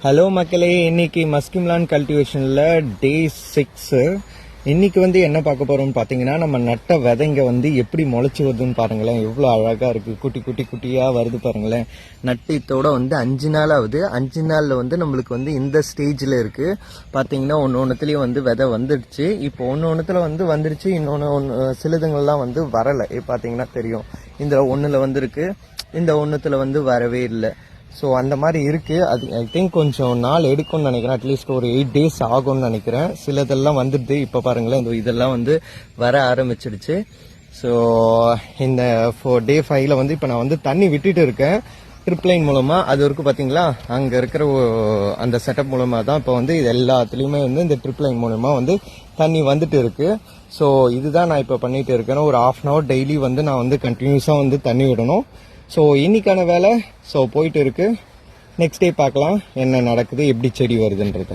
Hello மக்களே, இன்னைக்கு மஸ்கிம்லான் கல்டிவேஷன்ல டே 6. இன்னைக்கு என்ன பார்க்க போறோம்னு பாத்தீங்கன்னா, நம்ம நட்ட விதைங்க எப்படி முளைச்சு வருதுன்னு பாருங்களேன். எவ்வளவு அழகா இருக்கு, குட்டி குட்டி குட்டியா வருது பாருங்களேன். நட்டத்தோட 5 நாள் ஆகுது. 5 நாள்ல நம்மளுக்கு இந்த ஸ்டேஜ்ல இருக்கு. பாத்தீங்கன்னா ஒன்னொன்னுலயும் விதை வந்துடுச்சு. இப்போ ஒன்னொன்னுல வந்துடுச்சு, இன்னொன்னு சிலதுங்கள்லாம் வரல. பாத்தீங்கன்னா தெரியும், இந்த ஒண்ணுல இருக்கு, இந்த ஒண்ணுத்துல வரவே இல்லை. ஸோ அந்த மாதிரி இருக்குது. அது ஐ திங்க் கொஞ்சம் நாள் எடுக்கும்னு நினைக்கிறேன். அட்லீஸ்ட் ஒரு 8 days ஆகும்னு நினைக்கிறேன். சிலதெல்லாம் வந்துடுது. இப்போ பாருங்களேன், இதெல்லாம் வர ஆரம்பிச்சிடுச்சு. ஸோ இந்த Day 5ல இப்போ நான் தண்ணி விட்டுட்டு இருக்கேன் ட்ரிப் லைன் மூலமாக. அது வரைக்கும் பார்த்தீங்களா, அங்கே இருக்கிற அந்த செட்டப் மூலமாக தான் இப்போ இது எல்லாத்துலேயுமே இந்த ட்ரிப் லைன் மூலமாக தண்ணி வந்துட்டு இருக்கு. ஸோ இதுதான் நான் இப்போ பண்ணிட்டு இருக்கேன். ஒரு 1/2 hour டெய்லி நான் கண்டினியூஸாக தண்ணி விடணும். ஸோ இன்னைக்கான வேலை போயிட்டு இருக்கு. நெக்ஸ்ட் டே பார்க்கலாம் என்ன நடக்குது, எப்படி செடி வருதுன்றது.